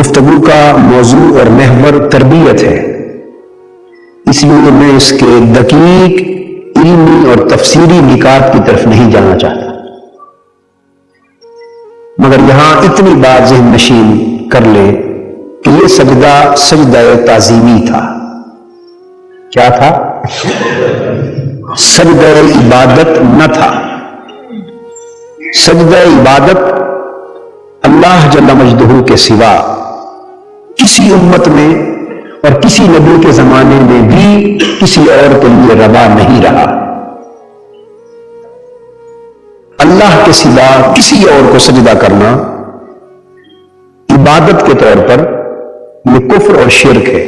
گفتگو کا موضوع اور محور تربیت ہے، اس لیے میں اس کے دقیق علمی اور تفسیری نکات کی طرف نہیں جانا چاہتا، مگر یہاں اتنی بات ذہن نشین کر لیں کہ یہ سجدہ سجدہ تعظیمی تھا۔ کیا تھا؟ سجدہ عبادت نہ تھا۔ سجدہ عبادت اللہ جل مجدہ کے سوا کسی امت میں اور کسی نبی کے زمانے میں بھی کسی اور کے لیے روا نہیں رہا۔ اللہ کے سوا کسی اور کو سجدہ کرنا عبادت کے طور پر یہ کفر اور شرک ہے۔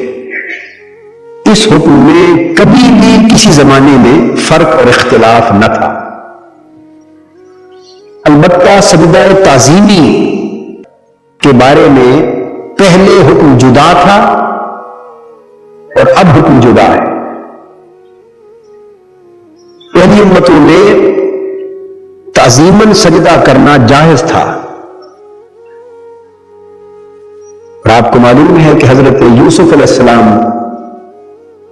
اس حکم میں کبھی بھی کسی زمانے میں فرق اور اختلاف نہ تھا۔ البتہ سجدہ تعظیمی کے بارے میں پہلے حکم جدا تھا اور اب حکم جدا ہے۔ پہلی امتوں میں تعظیماً سجدہ کرنا جائز تھا، اور آپ کو معلوم ہے کہ حضرت یوسف علیہ السلام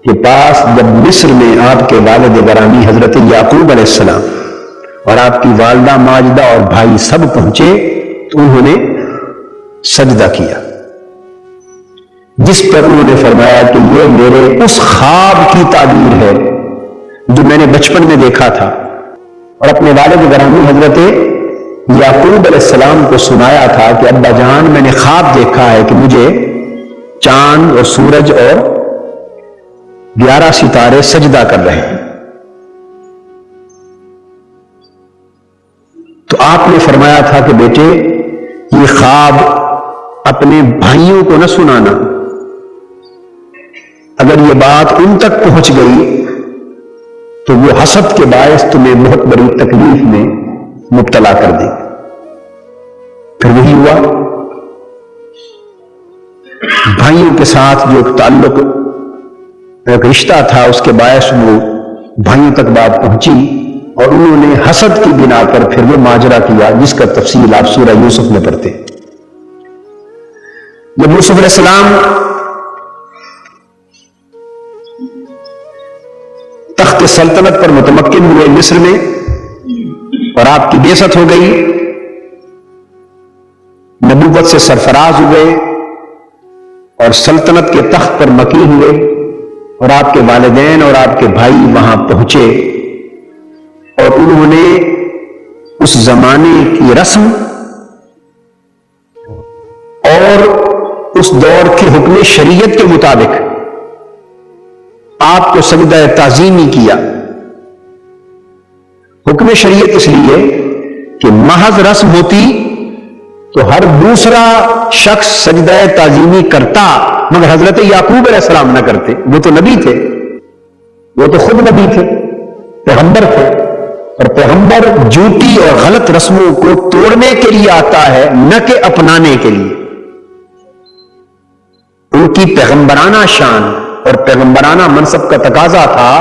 کے پاس جب مصر میں آپ کے والد گرامی حضرت یعقوب علیہ السلام اور آپ کی والدہ ماجدہ اور بھائی سب پہنچے تو انہوں نے سجدہ کیا، جس پر انہوں نے فرمایا کہ یہ میرے اس خواب کی تعبیر ہے جو میں نے بچپن میں دیکھا تھا، اور اپنے والد گرامی حضرت یعقوب علیہ السلام کو سنایا تھا کہ ابا جان میں نے خواب دیکھا ہے کہ مجھے چاند اور سورج اور 11 ستارے سجدہ کر رہے ہیں۔ تو آپ نے فرمایا تھا کہ بیٹے یہ خواب اپنے بھائیوں کو نہ سنانا، اگر یہ بات ان تک پہنچ گئی تو وہ حسد کے باعث تمہیں بہت بڑی تکلیف میں مبتلا کر دے۔ پھر وہی ہوا، بھائیوں کے ساتھ جو تعلق ایک رشتہ تھا اس کے باعث وہ بھائیوں تک بات پہنچی، اور انہوں نے حسد کی بنا پر پھر وہ ماجرا کیا جس کا تفصیل آپ سورہ یوسف میں پڑھتے ہیں۔ جب یوسف علیہ السلام تخت سلطنت پر متمکن ہوئے مصر میں اور آپ کی بعثت ہو گئی، نبوت سے سرفراز ہوئے اور سلطنت کے تخت پر مقیم ہوئے، اور آپ کے والدین اور آپ کے بھائی وہاں پہنچے، اور انہوں نے اس زمانے کی رسم اور اس دور کے حکم شریعت کے مطابق آپ کو سجدہ تعظیمی کیا۔ حکم شریعت اس لیے کہ محض رسم ہوتی تو ہر دوسرا شخص سجدہ تعظیمی کرتا، مگر حضرت یعقوب علیہ السلام نہ کرتے۔ وہ تو نبی تھے، وہ تو خود نبی تھے، پیغمبر تھے، اور پیغمبر جھوٹی اور غلط رسموں کو توڑنے کے لیے آتا ہے، نہ کہ اپنانے کے لیے۔ ان کی پیغمبرانہ شان اور پیغمبرانہ منصب کا تقاضا تھا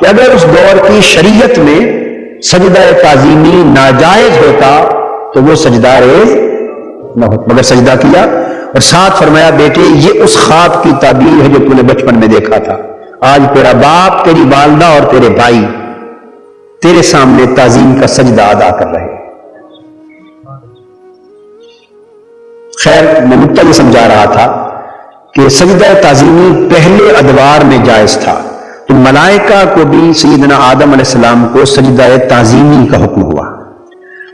کہ اگر اس دور کی شریعت میں سجدہ تعظیمی ناجائز ہوتا تو وہ سجدہ ریز نہ ہوتا، مگر سجدہ کیا، اور ساتھ فرمایا بیٹے یہ اس خواب کی تعبیر ہے جو تو نے بچپن میں دیکھا تھا۔ آج تیرا باپ، تیری والدہ اور تیرے بھائی تیرے سامنے تعظیم کا سجدہ ادا کر رہے ہیں۔ خیر میں نقطہ یہ سمجھا رہا تھا کہ سجدہ تعظیمی پہلے ادوار میں جائز تھا، تو ملائکہ کو بھی سیدنا آدم علیہ السلام کو سجدہ تعظیمی کا حکم ہوا،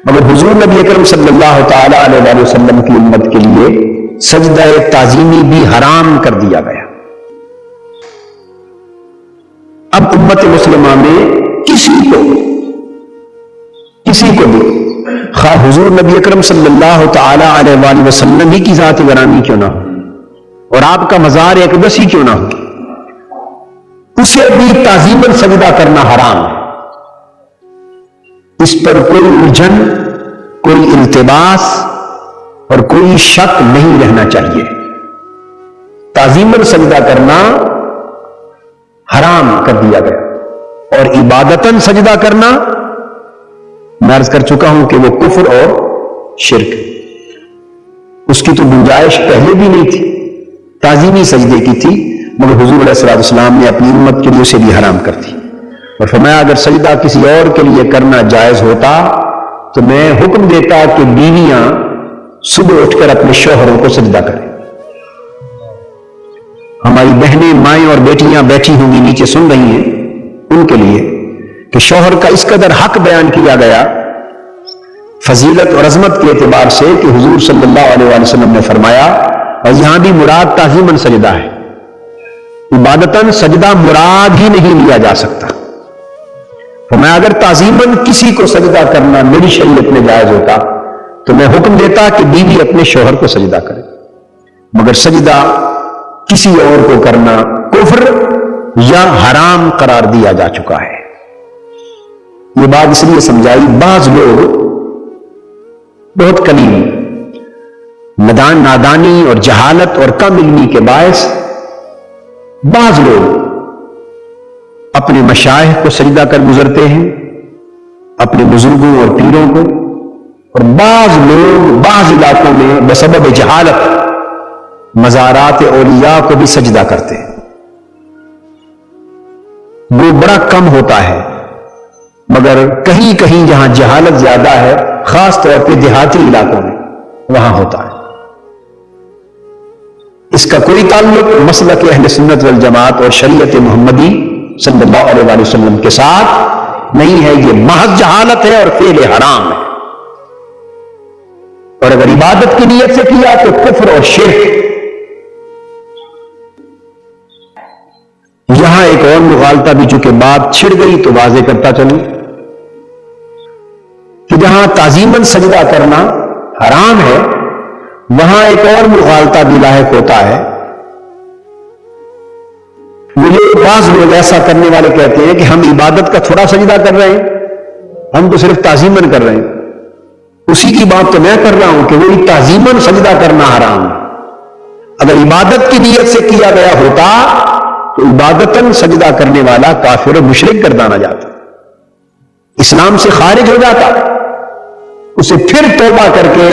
مگر حضور نبی اکرم صلی اللہ تعالی علیہ وسلم کی امت کے لیے سجدہ تعظیمی بھی حرام کر دیا گیا۔ اب امت مسلمہ میں کسی کو بھی خواہ حضور نبی اکرم صلی اللہ تعالی علیہ وآلہ وسلم ہی کی ذات گرامی کیوں نہ ہو اور آپ کا مزار اقدس ہی کیوں نہ ہو، اسے بھی تعظیماً سجدہ کرنا حرام ہے۔ اس پر کوئی الجھن، کوئی التباس اور کوئی شک نہیں رہنا چاہیے۔ تعظیماً سجدہ کرنا حرام کر دیا گیا، اور عبادتاً سجدہ کرنا میں عرض کر چکا ہوں کہ وہ کفر اور شرک، اس کی تو گنجائش پہلے بھی نہیں تھی، تعظیمی سجدے کی تھی، مگر حضور علیہ السلام نے اپنی امت کے لیے اسے بھی حرام کر دی اور فرمایا اگر سجدہ کسی اور کے لیے کرنا جائز ہوتا تو میں حکم دیتا کہ بیویاں صبح اٹھ کر اپنے شوہروں کو سجدہ کریں۔ ہماری بہنیں، مائیں اور بیٹیاں بیٹھی ہوں گی نیچے سن رہی ہیں، ان کے لیے کہ شوہر کا اس قدر حق بیان کیا گیا فضیلت اور عظمت کے اعتبار سے کہ حضور صلی اللہ علیہ وسلم نے فرمایا، اور یہاں بھی مراد تعظیماً سجدہ ہے، عبادتاً سجدہ مراد ہی نہیں لیا جا سکتا۔ فرمایا اگر تعظیماً کسی کو سجدہ کرنا میری شریعت میں جائز ہوتا تو میں حکم دیتا کہ بیوی اپنے شوہر کو سجدہ کرے، مگر سجدہ کسی اور کو کرنا کفر یا حرام قرار دیا جا چکا ہے۔ یہ بات اس لیے سمجھائی، بعض لوگ بہت قلیل نادانی اور جہالت اور کم علمی کے باعث بعض لوگ اپنے مشائخ کو سجدہ کر گزرتے ہیں، اپنے بزرگوں اور پیروں کو، اور بعض لوگ بعض علاقوں میں بسبب جہالت مزارات اولیاء کو بھی سجدہ کرتے ہیں۔ وہ بڑا کم ہوتا ہے، مگر کہیں کہیں جہاں جہالت زیادہ ہے، خاص طور پہ دیہاتی علاقوں میں، وہاں ہوتا ہے۔ اس کا کوئی تعلق مسلک اہل سنت والجماعت اور شریعت محمدی صلی اللہ علیہ وسلم کے ساتھ نہیں ہے، یہ محض جہالت ہے اور فعل حرام ہے، اور اگر عبادت کی نیت سے کیا تو کفر اور شرک۔ یہاں ایک اور مغالطہ بھی، چونکہ بات چھڑ گئی تو واضح کرتا چلوں کہ جہاں تعظیماً سجدہ کرنا حرام ہے وہاں ایک اور مغالطہ بھی لاحق ہوتا ہے۔ مجھے بعض لوگ ایسا کرنے والے کہتے ہیں کہ ہم عبادت کا تھوڑا سجدہ کر رہے ہیں، ہم تو صرف تعظیماً کر رہے ہیں۔ اسی کی بات تو میں کر رہا ہوں کہ وہی تعظیماً سجدہ کرنا حرام ہے۔ اگر عبادت کی نیت سے کیا گیا ہوتا تو عبادتاً سجدہ کرنے والا کافر و مشرک گردانا جاتا، اسلام سے خارج ہو جاتا، اسے پھر توبہ کر کے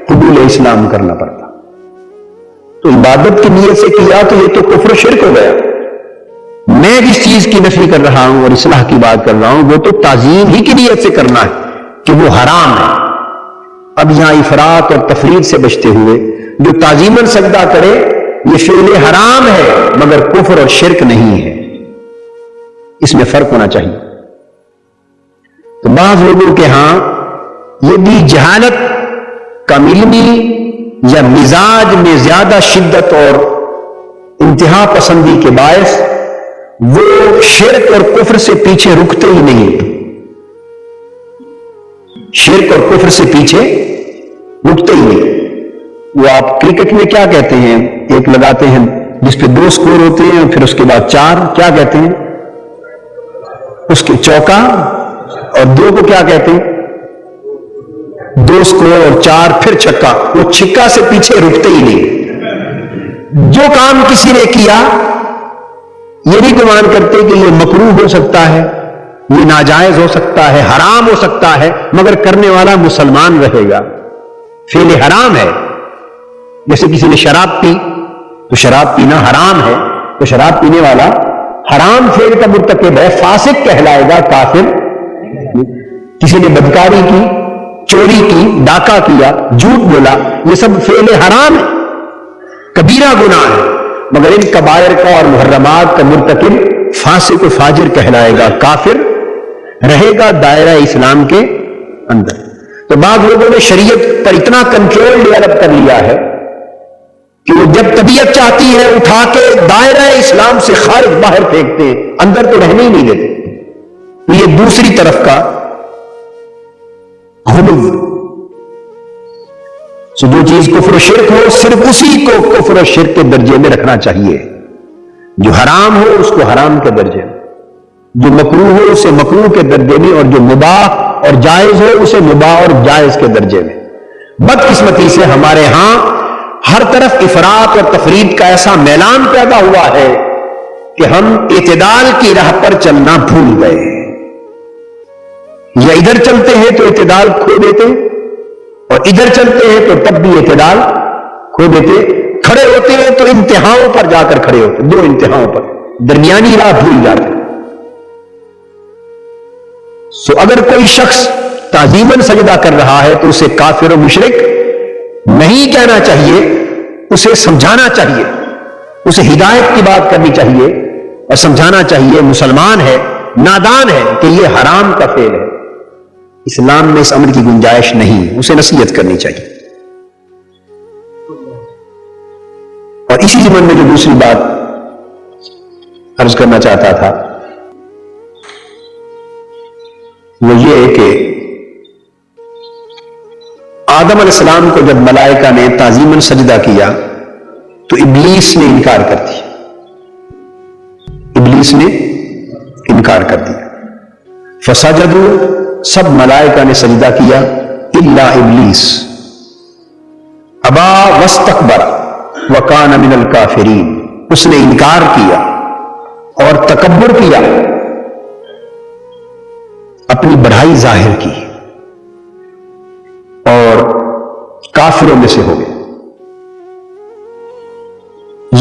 قبول اسلام کرنا پڑتا۔ تو عبادت کی نیت سے کیا تو یہ تو کفر و شرک ہو گیا۔ میں جس چیز کی نفی کر رہا ہوں اور اصلاح کی بات کر رہا ہوں وہ تو تعظیم ہی کی نیت سے کرنا ہے کہ وہ حرام ہے۔ اب یہاں افراط اور تفرید سے بچتے ہوئے جو تعظیماً سجدہ کرے یہ فعل حرام ہے مگر کفر اور شرک نہیں ہے، اس میں فرق ہونا چاہیے۔ تو بعض لوگوں کے ہاں یہ بھی جہالت، کم علمی یا مزاج میں زیادہ شدت اور انتہا پسندی کے باعث وہ شرک اور کفر سے پیچھے رکتے ہی نہیں، شرک اور کفر سے پیچھے رکتے ہی نہیں۔ وہ آپ کرکٹ میں کیا کہتے ہیں، ایک لگاتے ہیں جس پہ 2 سکور ہوتے ہیں پھر اس کے بعد 4، کیا کہتے ہیں اس کے چوکا، اور 2 کو کیا کہتے ہیں 2 سکور اور 4 پھر چھکا۔ وہ چھکا سے پیچھے رکتے ہی نہیں۔ جو کام کسی نے کیا یہ نہیں گمان کرتے کہ یہ مکروہ ہو سکتا ہے، یہ ناجائز ہو سکتا ہے، حرام ہو سکتا ہے، مگر کرنے والا مسلمان رہے گا، فعل حرام ہے۔ جیسے کسی نے شراب پی تو شراب پینا حرام ہے، تو شراب پینے والا حرام فعل کا مرتکب ہے، فاسق کہلائے گا، کافر۔ کسی نے بدکاری کی، چوری کی، ڈاکہ کیا، جھوٹ بولا، یہ سب فعل حرام ہے، کبیرہ گناہ ہے، مگر ان کبائر کا اور محرمات کا مرتکب فاسق و فاجر کہلائے گا، کافر رہے گا دائرہ اسلام کے اندر۔ تو بعض لوگوں نے شریعت پر اتنا کنٹرول ڈیولپ کر لیا ہے کہ وہ جب طبیعت چاہتی ہے اٹھا کے دائرہ اسلام سے خارج باہر پھینکتے ہیں، اندر تو رہنے ہی نہیں دیتے۔ تو یہ دوسری طرف کا غلو، سو جو چیز کفر و شرک ہو صرف اسی کو کفر و شرک کے درجے میں رکھنا چاہیے، جو حرام ہو اس کو حرام کے درجے میں، جو مکروہ ہو اسے مکروہ کے درجے میں، اور جو مباح اور جائز ہو اسے مباح اور جائز کے درجے میں۔ بدقسمتی سے ہمارے ہاں ہر طرف افراط اور تفرید کا ایسا میلان پیدا ہوا ہے کہ ہم اعتدال کی راہ پر چلنا بھول گئے، یا ادھر چلتے ہیں تو اعتدال کھو دیتے ہیں، اور ادھر چلتے ہیں تو تب بھی اعتدال کھو دیتے. کھڑے ہوتے ہیں تو انتہاؤں پر جا کر کھڑے ہوتے, دو انتہاؤں پر, درمیانی راہ بھول جاتے. سو اگر کوئی شخص تعظیماً سجدہ کر رہا ہے تو اسے کافر و مشرک نہیں کہنا چاہیے, اسے سمجھانا چاہیے, اسے ہدایت کی بات کرنی چاہیے اور سمجھانا چاہیے مسلمان ہے, نادان ہے کہ یہ حرام کا فعل ہے, اسلام میں اس امر کی گنجائش نہیں, اسے نصیحت کرنی چاہیے. اور اسی ضمن میں جو دوسری بات عرض کرنا چاہتا تھا وہ یہ ہے کہ آدم علیہ السلام کو جب ملائکہ نے تعظیماً سجدہ کیا تو ابلیس نے انکار کر دیا. ابلیس نے انکار کر دیا. فسجدوا, سب ملائکہ نے سجدہ کیا الا ابلیس, ابا واستکبر وکان من الکافرین, اس نے انکار کیا اور تکبر کیا, اپنی بڑائی ظاہر کی اور کافروں میں سے ہو گئے.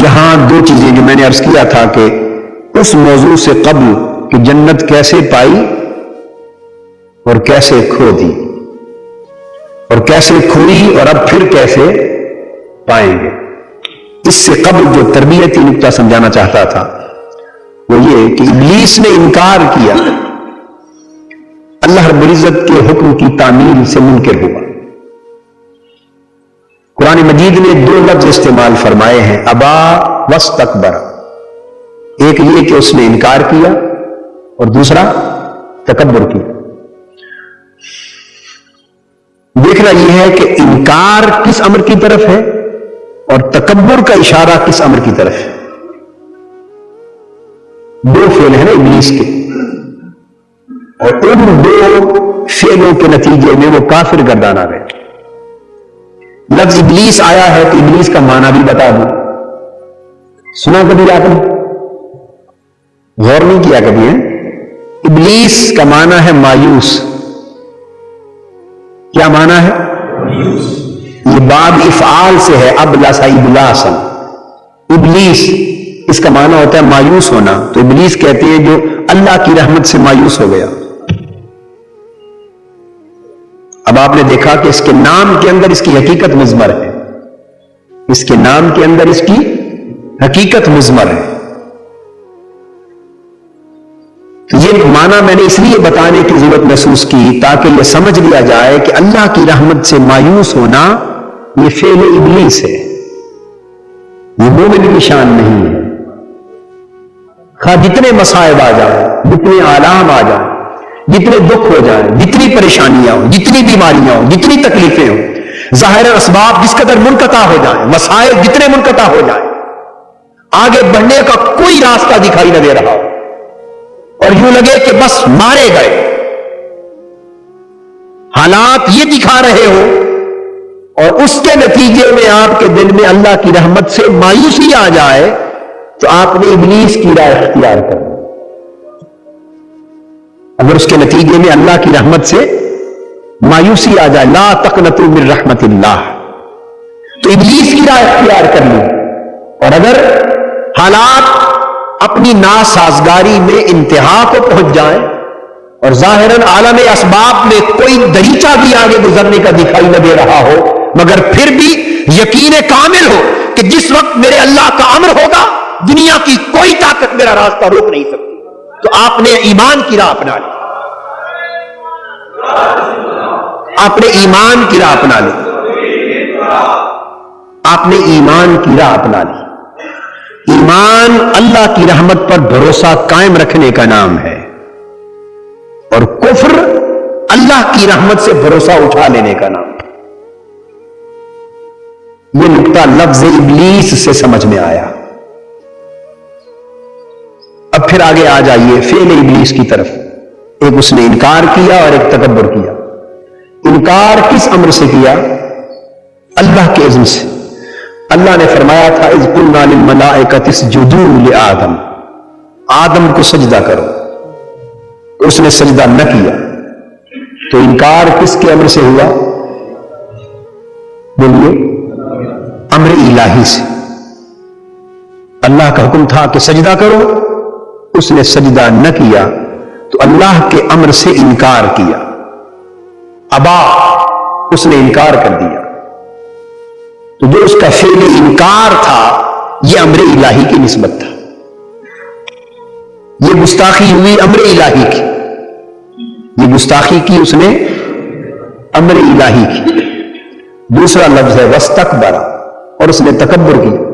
یہاں دو چیزیں جو میں نے عرض کیا تھا کہ اس موضوع سے قبل کہ جنت کیسے پائی اور کیسے کھو دی اور کیسے کھوئی اور اب پھر کیسے پائیں گے, اس سے قبل جو تربیتی نقطہ سمجھانا چاہتا تھا وہ یہ کہ ابلیس نے انکار کیا, اللہ رب العزت کے حکم کی تعمیل سے منکر ہوا. قرآن مجید نے دو لفظ استعمال فرمائے ہیں, ابا واستکبر. ایک یہ کہ اس نے انکار کیا اور دوسرا تکبر کیا. دیکھنا یہ ہے کہ انکار کس امر کی طرف ہے اور تکبر کا اشارہ کس امر کی طرف ہے. دو فعل ہیں نا ابلیس کے, اور ان دو فعلوں کے نتیجے میں وہ کافر گردانا گئے. لفظ ابلیس آیا ہے تو ابلیس کا معنی بھی بتا دوں. سنا کبھی آپ نے, غور نہیں کیا کبھی ہے؟ ابلیس کا معنی ہے مایوس. کیا معنی ہے؟ یہ باب افعال سے ہے, ابلس ابلاسا. ابلیس اس کا معنی ہوتا ہے مایوس ہونا, تو ابلیس کہتے ہیں جو اللہ کی رحمت سے مایوس ہو گیا. اب آپ نے دیکھا کہ اس کے نام کے اندر اس کی حقیقت مضمر ہے, اس کے نام کے اندر اس کی حقیقت مضمر ہے. تو یہ معنی میں نے اس لیے بتانے کی ضرورت محسوس کی تاکہ یہ سمجھ لیا جائے کہ اللہ کی رحمت سے مایوس ہونا یہ فعل ابلیس ہے, یہ مومن کی شان نہیں ہے. خواہ جتنے مصائب آ جائیں, جتنے آلام آ جائیں, جتنے دکھ ہو جائیں, جتنی پریشانیاں ہوں, جتنی بیماریاں ہوں, جتنی تکلیفیں ہوں, ظاہر اسباب جس قدر منقطع ہو جائیں, وسائل جتنے منقطع ہو جائیں, آگے بڑھنے کا کوئی راستہ دکھائی نہ دے رہا ہو اور یوں لگے کہ بس مارے گئے, حالات یہ دکھا رہے ہو اور اس کے نتیجے میں آپ کے دل میں اللہ کی رحمت سے مایوسی آ جائے تو آپ نے ابلیس کی راہ اختیار کر. اگر اس کے نتیجے میں اللہ کی رحمت سے مایوسی آ جائے, لا تقنطوا من رحمت اللہ, تو ابلیس کی راہ اختیار کر لی. اور اگر حالات اپنی ناسازگاری میں انتہا کو پہنچ جائیں اور ظاہراً عالم اسباب میں کوئی دریچہ بھی آگے گزرنے کا دکھائی نہ دے رہا ہو, مگر پھر بھی یقین کامل ہو کہ جس وقت میرے اللہ کا امر ہوگا دنیا کی کوئی طاقت میرا راستہ روک نہیں سکتی, تو آپ نے ایمان کی راہ اپنا لی. آپ نے ایمان کی راہ اپنا لی. آپ نے ایمان کی راہ اپنا لی. ایمان اللہ کی رحمت پر بھروسہ قائم رکھنے کا نام ہے, اور کفر اللہ کی رحمت سے بھروسہ اٹھا لینے کا نام ہے. یہ نقطہ لفظ ابلیس سے سمجھ میں آیا. اب پھر آگے آ جائیے فعل ابلیس کی طرف. ایک اس نے انکار کیا اور ایک تکبر کیا. انکار کس امر سے کیا؟ اللہ کے اذن سے. اللہ نے فرمایا تھا اذ قلنا للملائکۃ اسجدوا لآدم, آدم کو سجدہ کرو, اس نے سجدہ نہ کیا. تو انکار کس کے امر سے ہوا؟ بولیے, امر الہی سے. اللہ کا حکم تھا کہ سجدہ کرو، اس نے سجدہ نہ کیا تو اللہ کے امر سے انکار کیا. ابا، اس نے انکار کر دیا. تو جو اس کا فعل انکار تھا یہ امر الہی کی نسبت تھا. یہ گستاخی ہوئی امر الہی کی، یہ گستاخی کی اس نے امر الہی کی. دوسرا لفظ ہے واستکبر، اور اس نے تکبر کیا.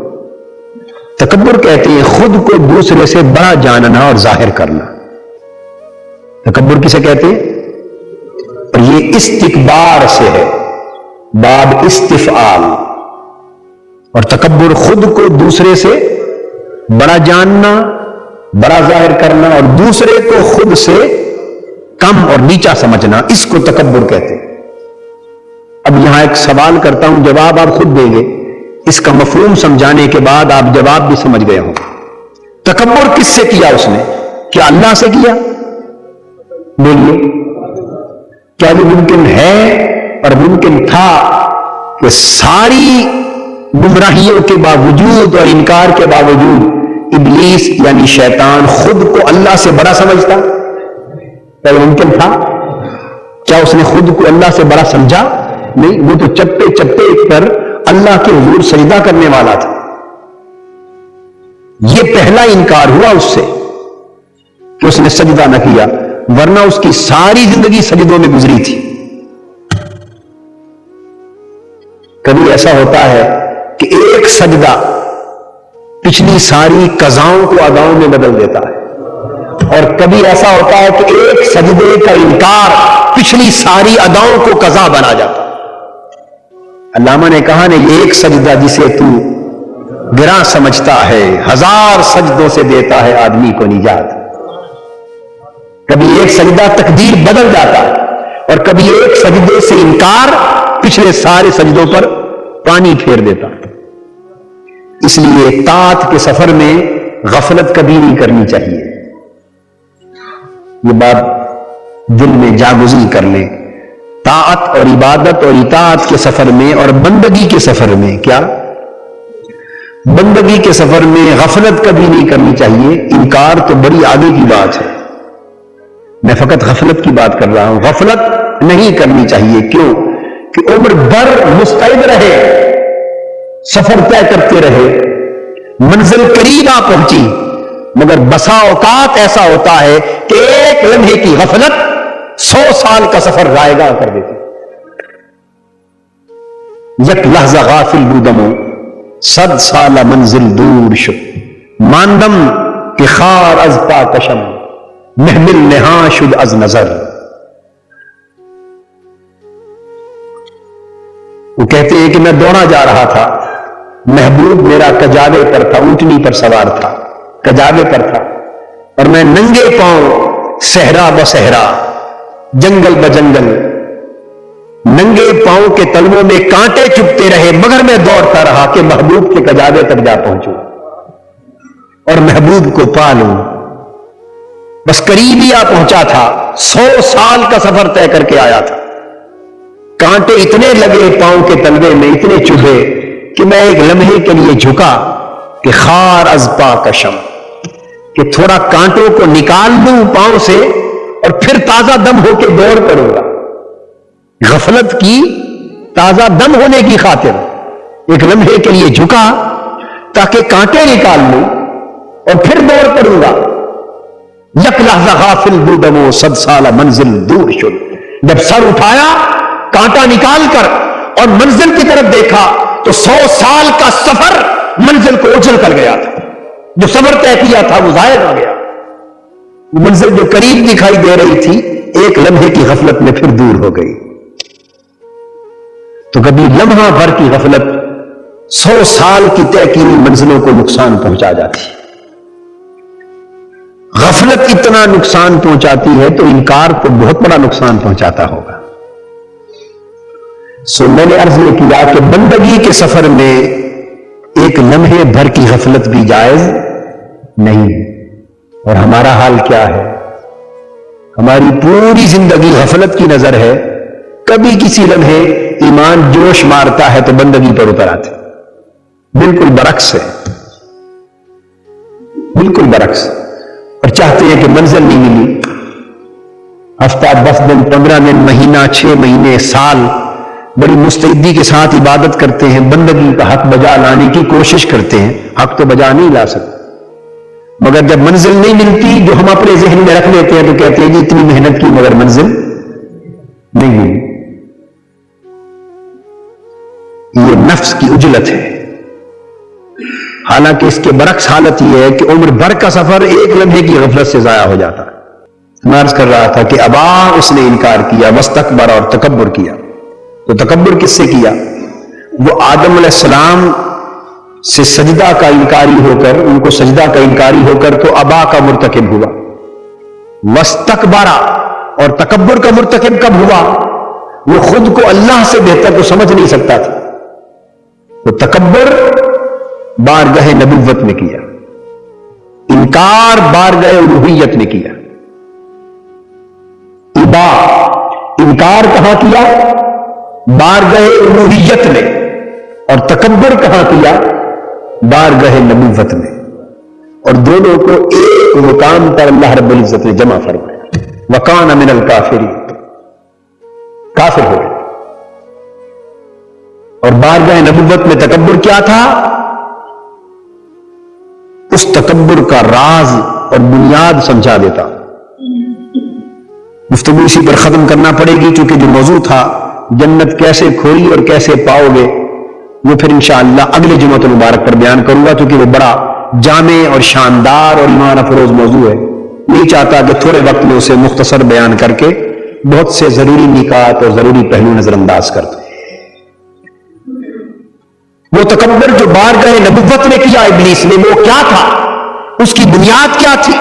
تکبر کہتے ہیں خود کو دوسرے سے بڑا جاننا اور ظاہر کرنا. تکبر کسے کہتے ہیں؟ اور یہ استکبار سے ہے، باب استفعال. اور تکبر خود کو دوسرے سے بڑا جاننا، بڑا ظاہر کرنا، اور دوسرے کو خود سے کم اور نیچا سمجھنا، اس کو تکبر کہتے ہیں. اب یہاں ایک سوال کرتا ہوں، جواب آپ خود دیں گے. اس کا مفہوم سمجھانے کے بعد آپ جواب بھی سمجھ گئے ہوں. تکبر کس سے کیا اس نے؟ کیا اللہ سے کیا؟ بولیے، کیا یہ ممکن ہے اور ممکن تھا کہ ساری گمراہیوں کے باوجود اور انکار کے باوجود ابلیس یعنی شیطان خود کو اللہ سے بڑا سمجھتا؟ کیا یہ ممکن تھا؟ کیا اس نے خود کو اللہ سے بڑا سمجھا؟ نہیں، وہ تو چپے چپے پر اللہ کے حضور سجدہ کرنے والا تھا. یہ پہلا انکار ہوا اس سے کہ اس نے سجدہ نہ کیا، ورنہ اس کی ساری زندگی سجدوں میں گزری تھی. کبھی ایسا ہوتا ہے کہ ایک سجدہ پچھلی ساری قضاؤں کو اداؤں میں بدل دیتا ہے، اور کبھی ایسا ہوتا ہے کہ ایک سجدے کا انکار پچھلی ساری اداؤں کو قضا بنا جاتا. علامہ نے کہا نے ایک سجدہ جسے تو گراں سمجھتا ہے، 1000 سجدوں سے دیتا ہے آدمی کو نجات. کبھی ایک سجدہ تقدیر بدل جاتا ہے، اور کبھی ایک سجدے سے انکار پچھلے سارے سجدوں پر پانی پھیر دیتا. اس لیے طاعت کے سفر میں غفلت کبھی نہیں کرنی چاہیے. یہ بات دل میں جاگزین کر لیں. طاعت اور عبادت اور اطاعت کے سفر میں اور بندگی کے سفر میں، کیا بندگی کے سفر میں غفلت کبھی نہیں کرنی چاہیے. انکار تو بڑی آگے کی بات ہے، میں فقط غفلت کی بات کر رہا ہوں. غفلت نہیں کرنی چاہیے. کیوں؟ کہ عمر بھر مستعد رہے، سفر طے کرتے رہے، منزل قریب آ پہنچی، مگر بسا اوقات ایسا ہوتا ہے کہ ایک لمحے کی غفلت 100 سال کا سفر رائے گاہ کر دیتی. یک لحظہ غافل بودمو 100 سال منزل دور شد، ماندم کہ خار از پا کشم محمل نہاں شد از نظر. وہ کہتے ہیں کہ میں دوڑا جا رہا تھا، محبوب میرا کجاوے پر تھا، اونٹنی پر سوار تھا، کجاوے پر تھا، اور میں ننگے پاؤں صحرا بصحرا، جنگل بجنگل، ننگے پاؤں کے تلووں میں کانٹے چبھتے رہے، مگر میں دوڑتا رہا کہ محبوب کے کجاوے تک جا پہنچوں اور محبوب کو پالوں. بس قریب ہی آ پہنچا تھا، 100 سال کا سفر طے کر کے آیا تھا. کانٹے اتنے لگے پاؤں کے تلوے میں، اتنے چبھے کہ میں ایک لمحے کے لیے جھکا کہ خار از پا کشم، کہ تھوڑا کانٹوں کو نکال لوں پاؤں سے اور پھر تازہ دم ہو کے دوڑ کروں گا. غفلت کی تازہ دم ہونے کی خاطر ایک لمحے کے لیے جھکا تاکہ کانٹے نکال لوں اور پھر دوڑ کروں گا. یک لحظہ غافل بودمو 100 سال منزل دور شد. جب سر اٹھایا کانٹا نکال کر اور منزل کی طرف دیکھا تو 100 سال کا سفر منزل کو اجل کر گیا تھا. جو سفر طے کیا تھا وہ ضائع ہو گیا. منزل جو قریب دکھائی دے رہی تھی ایک لمحے کی غفلت میں پھر دور ہو گئی. تو کبھی لمحہ بھر کی غفلت 100 سال کی طے کی منزلوں کو نقصان پہنچا جاتی ہے. غفلت اتنا نقصان پہنچاتی ہے تو انکار کو بہت بڑا نقصان پہنچاتا ہوگا. میں نے عرض یہ کیا کہ بندگی کے سفر میں ایک لمحے بھر کی غفلت بھی جائز نہیں ہے. اور ہمارا حال کیا ہے؟ ہماری پوری زندگی غفلت کی نظر ہے. کبھی کسی لمحے ایمان جوش مارتا ہے تو بندگی پر اتر آتے. بالکل برعکس ہے، بالکل برعکس، اور چاہتے ہیں کہ منزل نہیں ملی، ہفتہ 10 دن 15 دن مہینہ 6 مہینے سال بڑی مستعدی کے ساتھ عبادت کرتے ہیں، بندگی کا حق بجا لانے کی کوشش کرتے ہیں، حق تو بجا نہیں لا سکتے، مگر جب منزل نہیں ملتی جو ہم اپنے ذہن میں رکھ لیتے ہیں تو کہتے ہیں جی اتنی محنت کی مگر منزل نہیں ملی۔ یہ نفس کی عجلت ہے، حالانکہ اس کے برعکس حالت یہ ہے کہ عمر بھر کا سفر ایک لمحے کی غفلت سے ضائع ہو جاتا ہے۔ میں عرض کر رہا تھا کہ ابا اس نے انکار کیا، واستکبر، اور تکبر کیا۔ تو تکبر کس سے کیا؟ وہ آدم علیہ السلام سے سجدہ کا انکاری ہو کر، ان کو سجدہ کا انکاری ہو کر تو ابا کا مرتکب ہوا۔ واستکبر اور تکبر کا مرتکب کب ہوا؟ وہ خود کو اللہ سے بہتر تو سمجھ نہیں سکتا تھا، وہ تکبر بارگاہ نبوت میں کیا، انکار بارگاہ الوہیت میں کیا۔ ابا، انکار کہاں کیا؟ بارگاہ الوہیت میں، اور تکبر کہاں کیا؟ بارگاہ نبوت میں، اور دونوں کو ایک مقام پر اللہ رب العزت نے جمع فرمایا۔ وَكَانَ مِنَ الْكَافِرِينَ، کافر ہو گئے۔ اور بارگاہ نبوت میں تکبر کیا تھا؟ اس تکبر کا راز اور بنیاد سمجھا دیتا۔ گفتگو اسی پر ختم کرنا پڑے گی چونکہ جو موضوع تھا جنت کیسے کھوئی اور کیسے پاؤ گے وہ پھر انشاءاللہ اگلے جمعۃ المبارک پر بیان کروں گا، کیونکہ وہ بڑا جامع اور شاندار اور ایمان افروز موضوع ہے۔ نہیں چاہتا کہ تھوڑے وقت میں اسے مختصر بیان کر کے بہت سے ضروری نکات اور ضروری پہلو نظر انداز کر دوں۔ وہ تکبر جو بارگاہ نبوت میں کیا ابلیس نے، وہ کیا تھا؟ اس کی بنیاد کیا تھی؟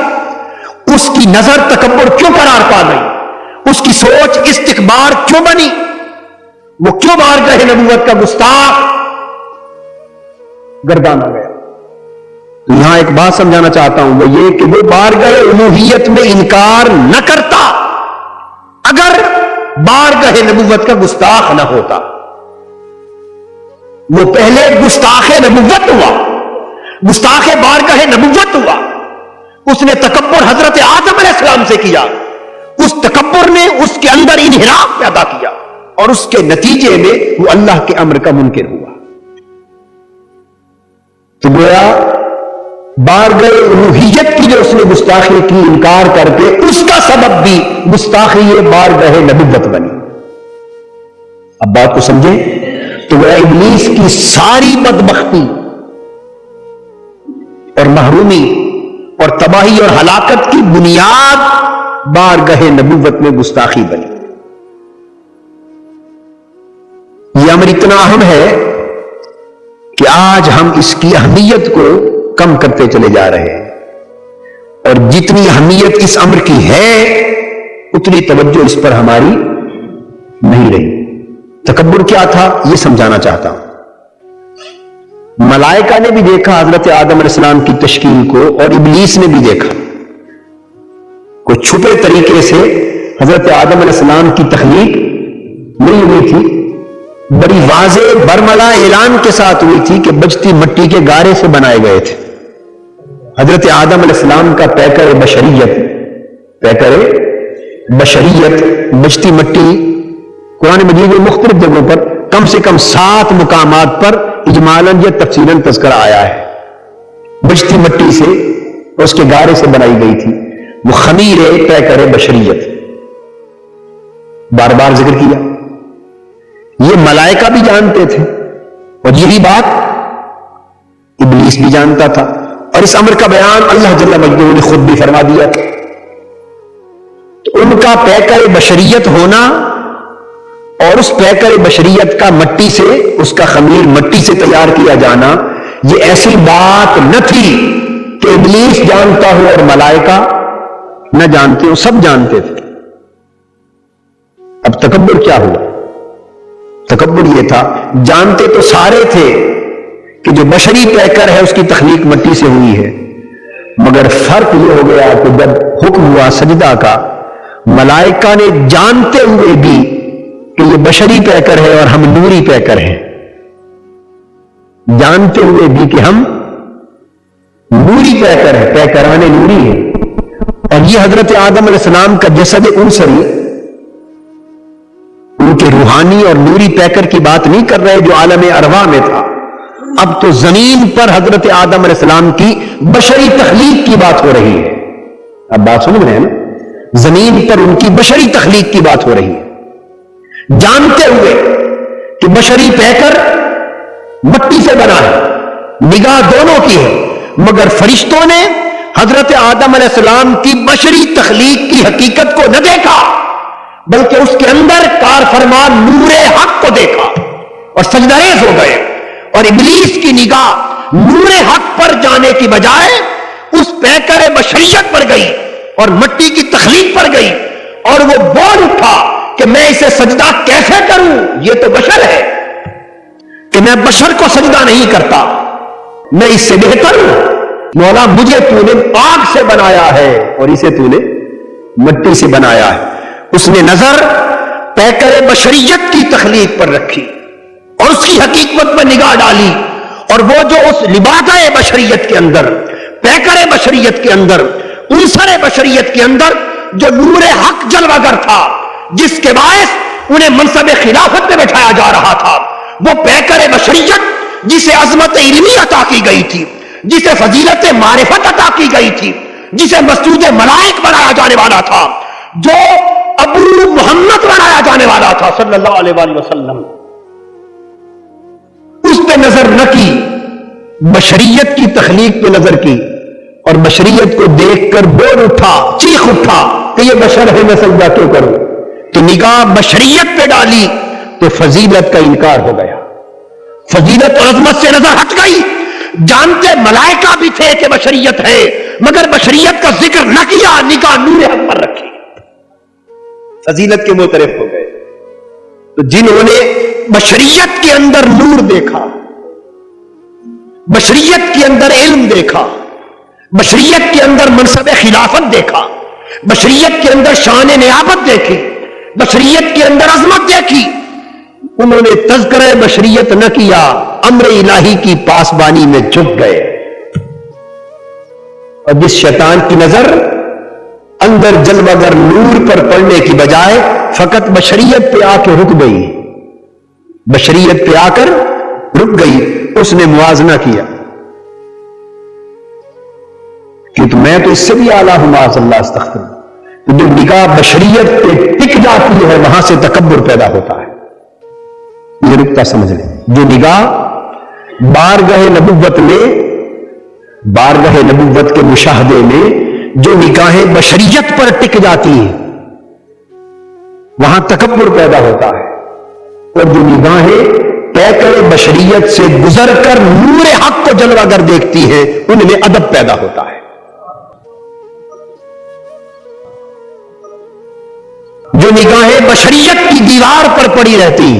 اس کی نظر تکبر کیوں قرار پا گئی؟ اس کی سوچ استکبار کیوں بنی؟ وہ کیوں بارگاہ نبوت کا گستاخ گردانا گیا؟ یہاں ایک بات سمجھانا چاہتا ہوں، وہ یہ کہ وہ بارگاہ الوہیت میں انکار نہ کرتا اگر بارگاہ نبوت کا گستاخ نہ ہوتا۔ وہ پہلے گستاخ نبوت ہوا، گستاخ بارگاہ نبوت ہوا۔ اس نے تکبر حضرت آدم علیہ السلام سے کیا، اس تکبر نے اس کے اندر انحراف پیدا کیا، اور اس کے نتیجے میں وہ اللہ کے امر کا منکر ہوا۔ تو گویا بارگاہ الوہیت کی جو اس نے گستاخی کی انکار کر کے، اس کا سبب بھی گستاخی بارگاہ نبوت بنی۔ اب بات کو سمجھیں تو وہ ابلیس کی ساری بدبختی اور محرومی اور تباہی اور ہلاکت کی بنیاد بارگاہ نبوت میں گستاخی بنی۔ یہ امر اتنا اہم ہے کہ آج ہم اس کی اہمیت کو کم کرتے چلے جا رہے ہیں، اور جتنی اہمیت اس امر کی ہے اتنی توجہ اس پر ہماری نہیں رہی۔ تکبر کیا تھا یہ سمجھانا چاہتا ہوں۔ ملائکہ نے بھی دیکھا حضرت آدم علیہ السلام کی تشکیل کو، اور ابلیس نے بھی دیکھا۔ کوئی چھپے طریقے سے حضرت آدم علیہ السلام کی تخلیق نہیں ہوئی تھی، بڑی واضح برملا اعلان کے ساتھ ہوئی تھی کہ بجتی مٹی کے گارے سے بنائے گئے تھے۔ حضرت آدم علیہ السلام کا پیکر بشریت بجتی مٹی قرآن مجید میں مختلف جگہوں پر کم سے کم 7 مقامات پر اجمالاً یا تفصیلاً تذکرہ آیا ہے۔ بجتی مٹی سے اس کے گارے سے بنائی گئی تھی، وہ خمیر پیکر بشریت، بار بار ذکر کیا۔ یہ ملائکہ بھی جانتے تھے، اور یہی بات ابلیس بھی جانتا تھا، اور اس امر کا بیان اللہ جل مجدہ نے خود بھی فرما دیا تھا۔ تو ان کا پیکر بشریت ہونا اور اس پیکر بشریت کا مٹی سے، اس کا خمیر مٹی سے تیار کیا جانا، یہ ایسی بات نہ تھی کہ ابلیس جانتا ہو اور ملائکہ نہ جانتے ہو، سب جانتے تھے۔ اب تکبر کیا ہوا؟ تکبر یہ تھا، جانتے تو سارے تھے کہ جو بشری پیکر ہے اس کی تخلیق مٹی سے ہوئی ہے، مگر فرق یہ ہو گیا کہ جب حکم ہوا سجدہ کا، ملائکہ نے جانتے ہوئے بھی کہ یہ بشری پیکر ہے اور ہم نوری پیکر ہیں، جانتے ہوئے بھی کہ ہم نوری پیکر ہے، پیکران نوری ہے، اور یہ حضرت آدم علیہ السلام کا جسد انصری، ان کے روحانی اور نوری پیکر کی بات نہیں کر رہے جو عالم ارواح میں تھا، اب تو زمین پر حضرت آدم علیہ السلام کی بشری تخلیق کی بات ہو رہی ہے۔ اب بات سمجھ رہے ہیں نا، زمین پر ان کی بشری تخلیق کی بات ہو رہی ہے، جانتے ہوئے کہ بشری پیکر مٹی سے بنا ہے، نگاہ دونوں کی ہے، مگر فرشتوں نے حضرت آدم علیہ السلام کی بشری تخلیق کی حقیقت کو نہ دیکھا، بلکہ اس کے اندر کار فرمان نور حق کو دیکھا اور سجدہ ریز ہو گئے، اور ابلیس کی نگاہ نور حق پر جانے کی بجائے اس پیکر بشریت پر گئی اور مٹی کی تخلیق پر گئی، اور وہ بول اٹھا کہ میں اسے سجدہ کیسے کروں، یہ تو بشر ہے، کہ میں بشر کو سجدہ نہیں کرتا، میں اس سے بہتر ہوں، مولا مجھے تو نے آگ سے بنایا ہے اور اسے تو نے مٹی سے بنایا ہے۔ اس نے نظر پیکر بشریت کی تخلیق پر رکھی اور اس کی حقیقت پر نگاہ ڈالی، اور وہ جو اس لبادہ بشریت کے اندر، پیکر بشریت کے اندر، عنصر بشریت کے اندر جو نور حق جلوہ گر تھا، جس کے باعث انہیں منصب خلافت میں بٹھایا جا رہا تھا، وہ پیکر بشریت جسے عظمت علمی عطا کی گئی تھی، جسے فضیلت معرفت عطا کی گئی تھی، جسے مسجود ملائک بنایا جانے والا تھا، جو ابو محمد بنایا جانے والا تھا صلی اللہ علیہ وآلہ وسلم، اس پہ نظر نہ کی، بشریت کی تخلیق پہ نظر کی، اور بشریت کو دیکھ کر بول اٹھا، چیخ اٹھا کہ یہ بشر ہے، میں سجدہ کیوں کروں؟ تو نگاہ بشریت پہ ڈالی تو فضیلت کا انکار ہو گیا، فضیلت اور عظمت سے نظر ہٹ گئی۔ جانتے ملائکہ بھی تھے کہ بشریت ہے، مگر بشریت کا ذکر نہ کیا، نگاہ نور حق پر رکھی، فضیلت کے معترف ہو گئے۔ تو جنہوں نے بشریت کے اندر نور دیکھا، بشریت کے اندر علم دیکھا، بشریت کے اندر منصب خلافت دیکھا، بشریت کے اندر شان نیابت دیکھی، بشریت کے اندر عظمت دیکھی، انہوں نے تذکرہ بشریت نہ کیا، امر الہی کی پاسبانی میں جھک گئے، اور جس شیطان کی نظر اندر جلوہ گر نور پر پڑنے کی بجائے فقط بشریت پہ آ کے رک گئی، بشریت پہ آ کر رک گئی، اس نے موازنہ کیا کہ تو میں تو اس سے بھی اعلیٰ ہوں، معاذ اللہ استغفر۔ تو جو نگاہ بشریت پہ ٹک جاتی ہے وہاں سے تکبر پیدا ہوتا ہے، یہ نقطہ سمجھ لیں۔ جو نگاہ بارگاہ نبوت میں، بارگاہ نبوت کے مشاہدے میں جو نگاہیں بشریت پر ٹک جاتی ہیں وہاں تکبر پیدا ہوتا ہے، اور جو نگاہیں پیکر بشریت سے گزر کر نور حق کو جلوہ گر دیکھتی ہیں ان میں ادب پیدا ہوتا ہے۔ جو نگاہیں بشریت کی دیوار پر پڑی رہتی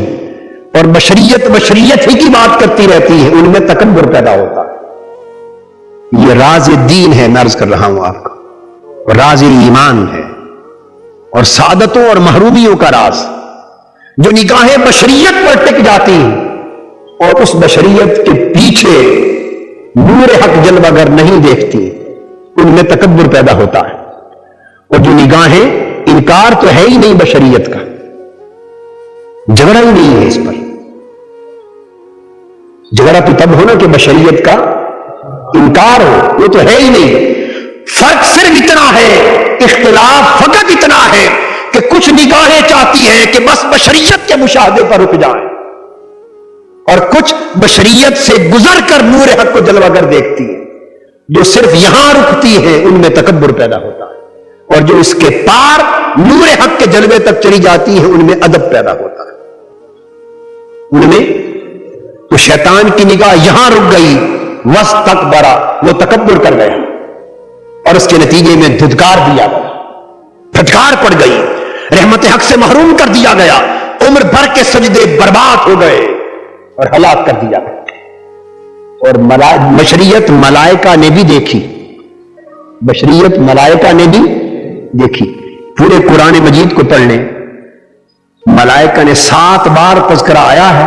اور بشریت ہی کی بات کرتی رہتی ہے ان میں تکبر پیدا ہوتا ہے۔ یہ راز دین ہے، میں عرض کر رہا ہوں آپ کو، راز ایمان ہے اور سعادتوں اور محرومیوں کا راز۔ جو نگاہیں بشریت پر ٹک جاتی ہیں اور اس بشریت کے پیچھے نور حق جلوہ گر نہیں دیکھتی ان میں تکبر پیدا ہوتا ہے، اور جو نگاہیں، انکار تو ہے ہی نہیں بشریت کا، جھگڑا ہی نہیں ہے اس پر، جھگڑا تو تب ہونا کہ بشریت کا انکار ہو، وہ تو ہے ہی نہیں۔ فرق صرف اتنا ہے، اختلاف فقط اتنا ہے کہ کچھ نگاہیں چاہتی ہیں کہ بس بشریت کے مشاہدے پر رک جائیں، اور کچھ بشریت سے گزر کر نور حق کو جلوہ گر دیکھتی ہیں۔ جو صرف یہاں رکتی ہیں ان میں تکبر پیدا ہوتا ہے، اور جو اس کے پار نور حق کے جلوے تک چلی جاتی ہیں ان میں ادب پیدا ہوتا ہے، ان میں تو شیطان کی نگاہ یہاں رک گئی، واستکبر، وہ تکبر کر گیا اور اس کے نتیجے میں دھتکار دیا گیا، پھٹکار پڑ گئی، رحمت حق سے محروم کر دیا گیا، عمر بھر کے سجدے برباد ہو گئے اور ہلاک کر دیا گیا۔ اور بشریت ملائکہ نے بھی دیکھی، بشریت ملائکہ نے بھی دیکھی۔ پورے قرآن مجید کو پڑھ لیں، ملائکہ نے 7 بار تذکرہ آیا ہے،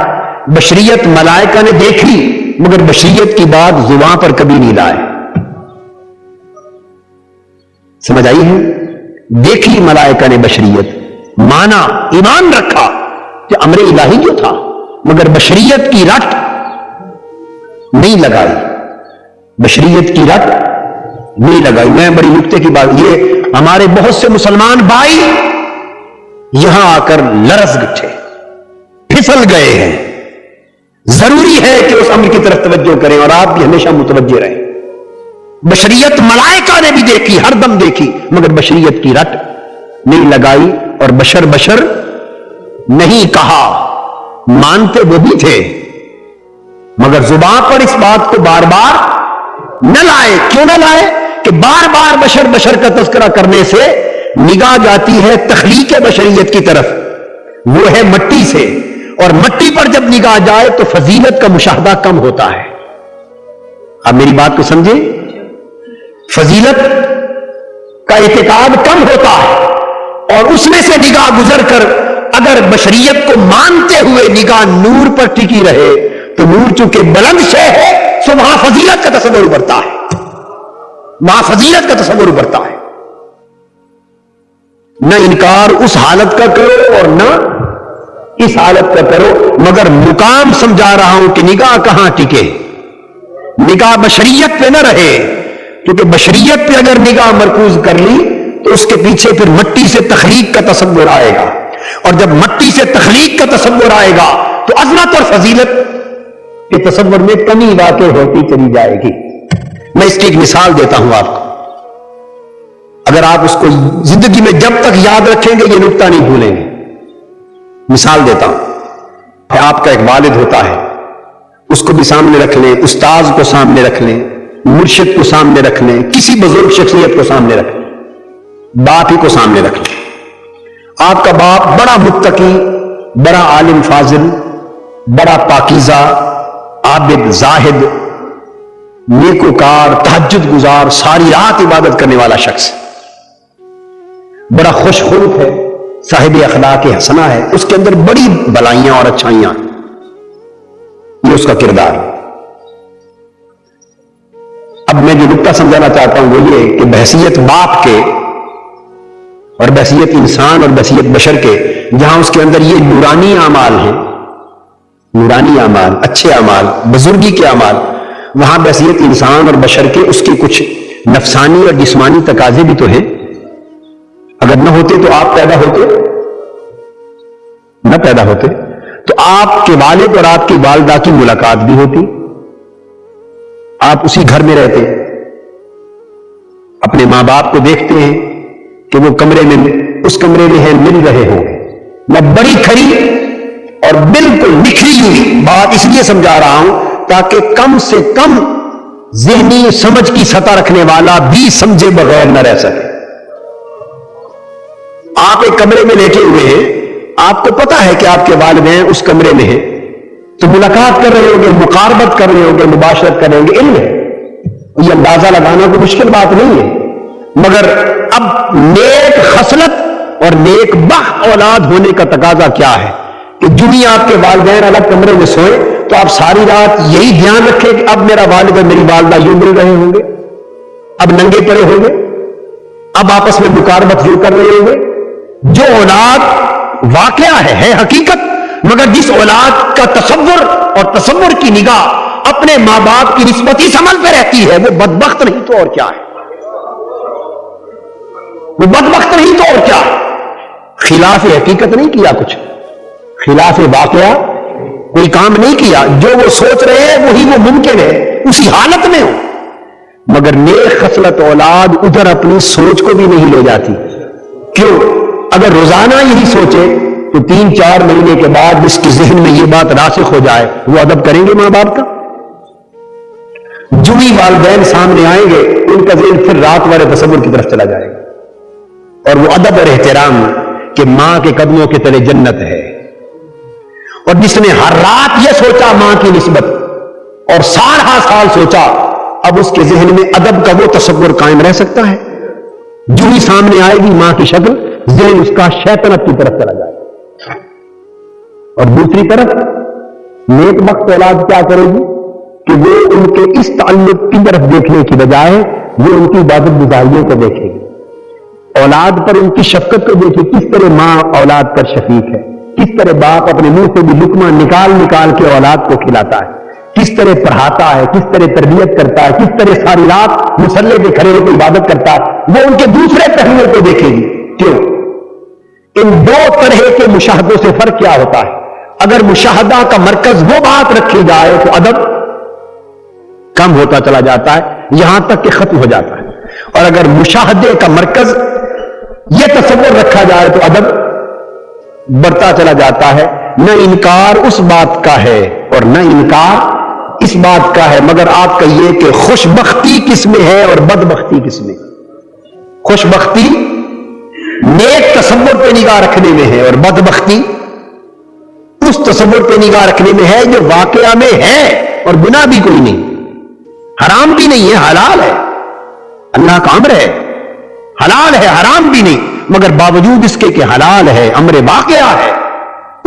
بشریت ملائکہ نے دیکھی، مگر بشریت کی بات زبان پر کبھی نہیں لائے. سمجھ آئی ہے؟ دیکھی ملائکہ نے بشریت, مانا ایمان رکھا کہ امر الہی جو تھا, مگر بشریت کی رٹ نہیں لگائی, بشریت کی رٹ نہیں لگائی. میں بڑی نکتے کی بات, یہ ہمارے بہت سے مسلمان بھائی یہاں آ کر لرز گئے, پھسل گئے ہیں. ضروری ہے کہ اس امر کی طرف توجہ کریں اور آپ بھی ہمیشہ متوجہ رہیں. بشریت ملائکہ نے بھی دیکھی, ہر دم دیکھی, مگر بشریت کی رٹ نہیں لگائی اور بشر بشر نہیں کہا. مانتے وہ بھی تھے مگر زبان پر اس بات کو بار بار نہ لائے. کیوں نہ لائے؟ کہ بار بار بشر بشر کا تذکرہ کرنے سے نگاہ جاتی ہے تخلیق بشریت کی طرف, وہ ہے مٹی سے, اور مٹی پر جب نگاہ جائے تو فضیلت کا مشاہدہ کم ہوتا ہے. اب میری بات کو سمجھے, فضیلت کا اعتقاد کم ہوتا ہے اور اس میں سے نگاہ گزر کر اگر بشریت کو مانتے ہوئے نگاہ نور پر ٹکی رہے تو نور چونکہ بلند شے ہے سو وہاں فضیلت کا تصور ابھرتا ہے, وہاں فضیلت کا تصور ابھرتا ہے. نہ انکار اس حالت کا کرو اور نہ اس حالت کا کرو, مگر مقام سمجھا رہا ہوں کہ نگاہ کہاں ٹکے, نگاہ بشریت پہ نہ رہے, کیونکہ بشریت پہ اگر نگاہ مرکوز کر لی تو اس کے پیچھے پھر مٹی سے تخلیق کا تصور آئے گا, اور جب مٹی سے تخلیق کا تصور آئے گا تو عظمت اور فضیلت کے تصور میں کمی واقع ہوتی چلی جائے گی. میں اس کی ایک مثال دیتا ہوں آپ کو, اگر آپ اس کو زندگی میں جب تک یاد رکھیں گے یہ نکتہ نہیں بھولیں گے. مثال دیتا ہوں, آپ کا ایک والد ہوتا ہے, اس کو بھی سامنے رکھ لیں, استاذ کو سامنے رکھ لیں, مرشد کو سامنے رکھ لیں, کسی بزرگ شخصیت کو سامنے رکھ لیں, باپ ہی کو سامنے رکھ لیں. آپ کا باپ بڑا متقی, بڑا عالم فاضل, بڑا پاکیزہ, عابد, زاہد, نیکوکار, تہجد گزار, ساری رات عبادت کرنے والا شخص, بڑا خوش خلق ہے, صاحب اخلاق حسنہ ہے, اس کے اندر بڑی بلائیاں اور اچھائیاں, یہ اس کا کردار. اب میں جو نکتہ سمجھانا چاہتا ہوں وہ یہ کہ بحثیت باپ کے اور بحثیت انسان اور بحثیت بشر کے, جہاں اس کے اندر یہ نورانی اعمال ہیں, نورانی اعمال, اچھے اعمال, بزرگی کے اعمال, وہاں بحثیت انسان اور بشر کے اس کے کچھ نفسانی اور جسمانی تقاضے بھی تو ہیں. اگر نہ ہوتے تو آپ پیدا ہوتے, نہ پیدا ہوتے تو آپ کے والد اور آپ کی والدہ کی ملاقات بھی ہوتی, آپ اسی گھر میں رہتے, اپنے ماں باپ کو دیکھتے ہیں کہ وہ کمرے میں, اس کمرے میں ہیں, مل رہے ہوں. میں بڑی کھری اور بالکل نکھری ہوئی بات اس لیے سمجھا رہا ہوں تاکہ کم سے کم ذہنی سمجھ کی سطح رکھنے والا بھی سمجھے بغیر نہ رہ سکے. آپ ایک کمرے میں لیٹے ہوئے ہیں, آپ کو پتا ہے کہ آپ کے والدین اس کمرے میں ہیں, تو ملاقات کر رہے ہوں گے, مقاربت کر رہے ہوں گے, مباشرت کر رہے ہوں گے, علم ہے, یہ اندازہ لگانا کوئی مشکل بات نہیں ہے. مگر اب نیک خصلت اور نیک بخ اولاد ہونے کا تقاضا کیا ہے کہ جو بھی آپ کے والدین الگ کمرے میں سوئیں تو آپ ساری رات یہی دھیان رکھیں کہ اب میرا والد اور میری والدہ یوں مل رہے ہوں گے, اب ننگے پڑے ہوں گے, اب آپس میں مقاربت یوں کر رہے ہوں گے. جو اولاد واقعہ ہے حقیقت, مگر جس اولاد کا تصور اور تصور کی نگاہ اپنے ماں باپ کی نسبت اس عمل پہ رہتی ہے وہ بدبخت نہیں تو اور کیا ہے, وہ بدبخت نہیں تو اور کیا. خلاف حقیقت نہیں کیا, کچھ خلاف واقعہ کوئی کام نہیں کیا, جو وہ سوچ رہے ہیں وہی وہ ممکن ہے اسی حالت میں ہو. مگر نیک خصلت اولاد ادھر اپنی سوچ کو بھی نہیں لے جاتی. کیوں؟ اگر روزانہ یہی سوچے تو 3-4 مہینے کے بعد جس کے ذہن میں یہ بات راسخ ہو جائے وہ ادب کریں گے ماں باپ کا. جو ہی والدین سامنے آئیں گے ان کا ذہن پھر رات والے تصور کی طرف چلا جائے گا, اور وہ ادب اور احترام کہ ماں کے قدموں کے تلے جنت ہے. اور جس نے ہر رات یہ سوچا ماں کی نسبت اور سال سوچا, اب اس کے ذہن میں ادب کا وہ تصور قائم رہ سکتا ہے. جو ہی سامنے آئے گی ماں کی شکل, ذہن اس کا شیطنت کی طرف چلا جائے گا. اور دوسری طرف نیک بخت اولاد کیا کرے گی کہ وہ ان کے اس تعلق کی طرف دیکھنے کی بجائے وہ ان کی عبادت گزاریوں کو دیکھے گی. اولاد پر ان کی شفقت کو دیکھے, کس طرح ماں اولاد پر شفیق ہے, کس طرح باپ اپنے منہ سے بھی لقمہ نکال نکال کے اولاد کو کھلاتا ہے, کس طرح پڑھاتا ہے, کس طرح تربیت کرتا ہے, کس طرح ساری رات مصلے پہ کھڑے ہو کے عبادت کرتا ہے. وہ ان کے دوسرے پہلوؤں کو دیکھے گی. کیوں؟ ان دو طرح کے مشاہدوں سے فرق کیا ہوتا ہے؟ اگر مشاہدہ کا مرکز وہ بات رکھی جائے تو ادب کم ہوتا چلا جاتا ہے, یہاں تک کہ ختم ہو جاتا ہے. اور اگر مشاہدے کا مرکز یہ تصور رکھا جائے تو ادب بڑھتا چلا جاتا ہے. نہ انکار اس بات کا ہے اور نہ انکار اس بات کا ہے, مگر آپ کہیے کہ خوش بختی کس میں ہے اور بدبختی کس میں؟ خوش بختی نیک تصور پہ نگاہ رکھنے میں ہے, اور بدبختی اس تصور پہ نگاہ رکھنے میں ہے جو واقعہ میں ہے اور گناہ بھی کوئی نہیں, حرام بھی نہیں ہے, حلال ہے, اللہ کا امر ہے, حلال ہے, حرام بھی نہیں, مگر باوجود اس کے کہ حلال ہے, امر واقعہ ہے,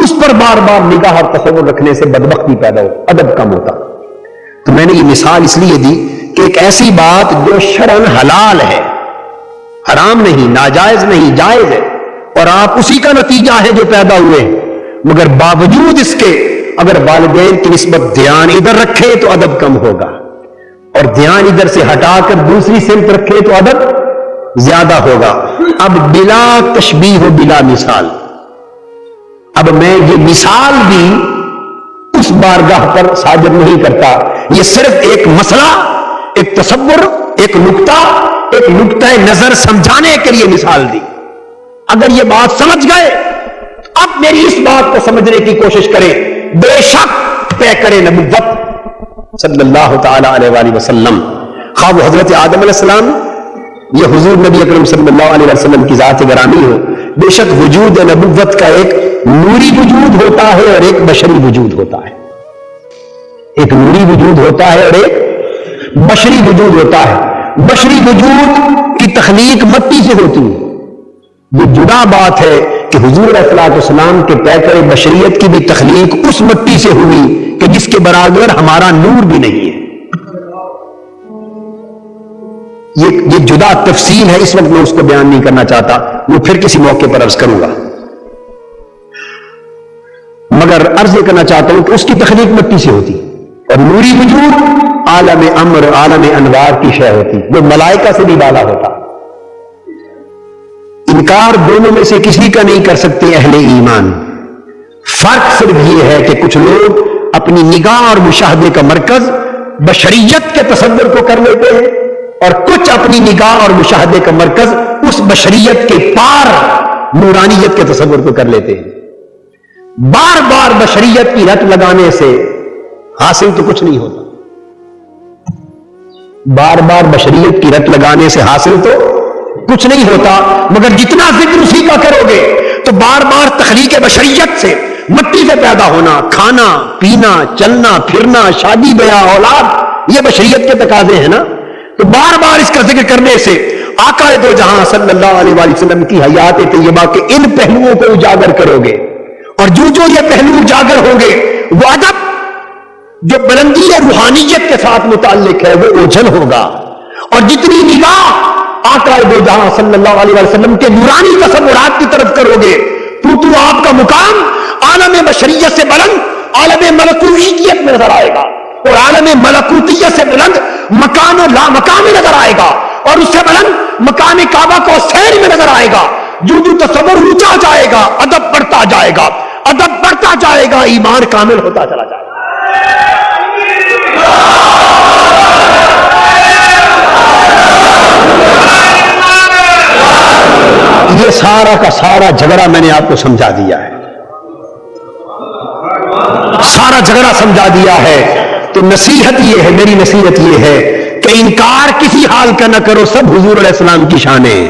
اس پر بار بار نگاہ اور تصور رکھنے سے بدبختی پیدا ہو, ادب کم ہوتا. تو میں نے یہ مثال اس لیے دی کہ ایک ایسی بات جو شرعاً حلال ہے, حرام نہیں, ناجائز نہیں, جائز ہے, اور آپ اسی کا نتیجہ ہے جو پیدا ہوئے ہیں, مگر باوجود اس کے اگر والدین کی نسبت دھیان ادھر رکھے تو ادب کم ہوگا, اور دھیان ادھر سے ہٹا کر دوسری سمت رکھے تو ادب زیادہ ہوگا. اب بلا تشبیہ و بلا مثال, اب میں یہ مثال بھی اس بارگاہ پر صادر نہیں کرتا, یہ صرف ایک مسئلہ, ایک تصور, ایک نقطہ نظر سمجھانے کے لیے مثال دی. اگر یہ بات سمجھ گئے اب میری اس بات کو سمجھنے کی کوشش کریں. بے شک پیکر نبوت صلی اللہ تعالی علیہ وآلہ وسلم, خواہ وہ حضرت آدم علیہ السلام یا حضور نبی اکرم صلی اللہ علیہ وسلم کی ذات گرامی ہو, بے شک وجود نبوت کا ایک نوری وجود ہوتا ہے اور ایک بشری وجود ہوتا ہے. ایک نوری وجود ہوتا ہے اور ایک بشری وجود ہوتا ہے. بشری وجود کی تخلیق مٹی سے ہوتی ہے. یہ جدا بات ہے کہ حضور علیہ السلام کے پیکر بشریت کی بھی تخلیق اس مٹی سے ہوئی کہ جس کے برابر ہمارا نور بھی نہیں ہے. یہ جدا تفصیل ہے, اس وقت میں اس کو بیان نہیں کرنا چاہتا, وہ پھر کسی موقع پر عرض کروں گا. مگر عرض یہ کرنا چاہتا ہوں کہ اس کی تخلیق مٹی سے ہوتی, اور نوری وجود عالم امر, عالم انوار کی شے ہوتی, جو ملائکہ سے بھی بالا ہوتا. انکار دونوں میں سے کسی کا نہیں کر سکتے اہل ایمان. فرق صرف یہ ہے کہ کچھ لوگ اپنی نگاہ اور مشاہدے کا مرکز بشریت کے تصور کو کر لیتے ہیں, اور کچھ اپنی نگاہ اور مشاہدے کا مرکز اس بشریت کے پار نورانیت کے تصور کو کر لیتے ہیں. بار بار بشریت کی رٹ لگانے سے حاصل تو کچھ نہیں ہوتا. بار بار بشریت کی رٹ لگانے سے حاصل تو کچھ نہیں ہوتا, مگر جتنا ذکر اسی کا کرو گے تو بار بار تخلیق بشریت سے, مٹی سے پیدا ہونا, کھانا پینا, چلنا پھرنا, شادی بیاہ, اولاد, یہ بشریت کے تقاضے ہیں نا. تو بار بار اس کا ذکر کرنے سے آقا دو جہاں صلی اللہ علیہ وآلہ وسلم کی حیات طیبہ کے ان پہلوؤں کو اجاگر کرو گے, اور جو یہ پہلو اجاگر ہوں گے وہ ادب جو بلندی روحانیت کے ساتھ متعلق ہے وہ اوجھل ہوگا. اور جتنی نگاہ آقا دو جہاں صلی اللہ علیہ وسلم کے نورانی تصورات کی طرف کرو گے تو آپ کا مقام عالم بشریت سے بلند عالم ملکوتیت میں نظر آئے گا, اور عالم ملکوتیت سے بلند مکان و لا مکان میں نظر آئے گا, اور اس سے بلند مکان کعبہ کو سیر میں نظر آئے گا. جو تصور اونچا جائے گا ادب بڑھتا جائے گا, ادب بڑھتا جائے گا, ایمان کامل ہوتا چلا جائے گا. یہ سارا کا سارا جھگڑا میں نے آپ کو سمجھا دیا ہے, سارا جھگڑا سمجھا دیا ہے. تو نصیحت یہ ہے, میری نصیحت یہ ہے کہ انکار کسی حال کا نہ کرو, سب حضور علیہ السلام کی شانیں ہیں,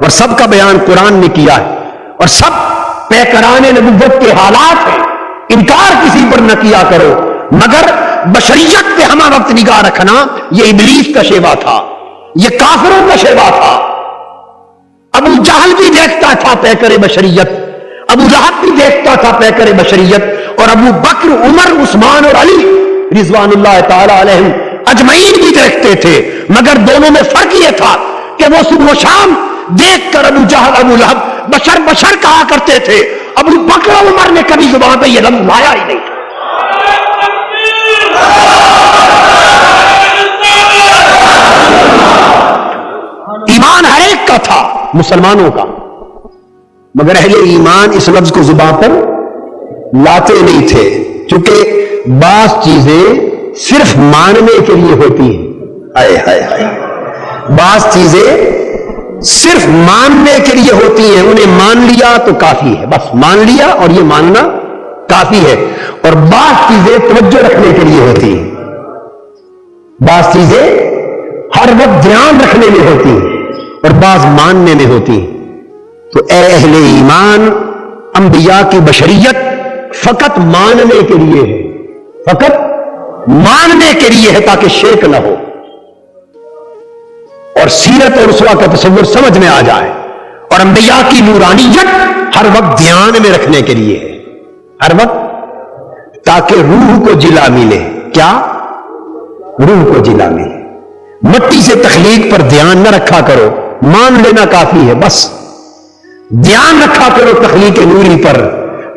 اور سب کا بیان قرآن نے کیا ہے, اور سب پیکران نبوت کے حالات ہیں. انکار کسی پر نہ کیا کرو, مگر بشریت پہ ہمہ وقت نگاہ رکھنا یہ ابلیس کا شیوا تھا, یہ کافروں کا شیوا تھا. ابو جہل بھی دیکھتا تھا پیکر بشریت, ابو لہب بھی دیکھتا تھا پیکر بشریت, اور ابو بکر, عمر, عثمان اور علی رضوانullah تعالی علیہم اجمعین بھی دیکھتے تھے، مگر دونوں میں فرق یہ تھا کہ وہ صبح و شام دیکھ کر ابو جہل ابو لہب بشر بشر کہا کرتے تھے، ابو بکر عمر نے کبھی زبان پہ یہ لفظ لایا ہی نہیں تھا۔ ایمان ہر ایک کا تھا مسلمانوں کا، مگر اہل ایمان اس لفظ کو زبان پر لاتے نہیں تھے، چونکہ بعض چیزیں صرف ماننے کے لیے ہوتی ہیں، بعض چیزیں صرف ماننے کے لیے ہوتی ہیں، انہیں مان لیا تو کافی ہے، بس مان لیا اور یہ ماننا کافی ہے، اور بعض چیزیں توجہ رکھنے کے لیے ہوتی ہیں، بعض چیزیں ہر وقت دھیان رکھنے میں ہوتی ہیں اور بعض ماننے میں ہوتی ہیں۔ تو اے اہل ایمان، انبیاء کی بشریت فقط ماننے کے لیے ہے، فقط ماننے کے لیے ہے تاکہ شرک نہ ہو اور سیرت اور اسوہ کا تصور سمجھ میں آ جائے، اور انبیاء کی نورانیت ہر وقت دھیان میں رکھنے کے لیے ہے، ہر وقت تاکہ روح کو جلا ملے۔ کیا؟ روح کو جلا ملے۔ مٹی سے تخلیق پر دھیان نہ رکھا کرو، مان لینا کافی ہے، بس دھیان رکھا کرو تخلیق نوری پر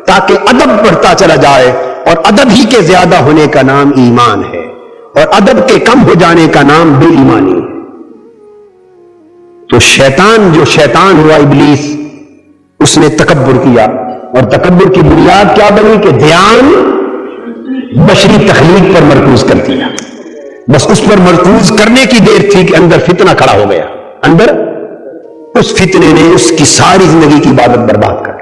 تاکہ ادب بڑھتا چلا جائے، اور ادب ہی کے زیادہ ہونے کا نام ایمان ہے، اور ادب کے کم ہو جانے کا نام بے ایمانی ہے۔ تو شیطان جو شیطان ہوا ابلیس، اس نے تکبر کیا، اور تکبر کی بنیاد کیا بنی کہ دھیان بشری تخلیق پر مرکوز کر دیا، بس اس پر مرکوز کرنے کی دیر تھی کہ اندر فتنہ کھڑا ہو گیا، اندر اس فتنے نے اس کی ساری زندگی کی عبادت برباد کر دی۔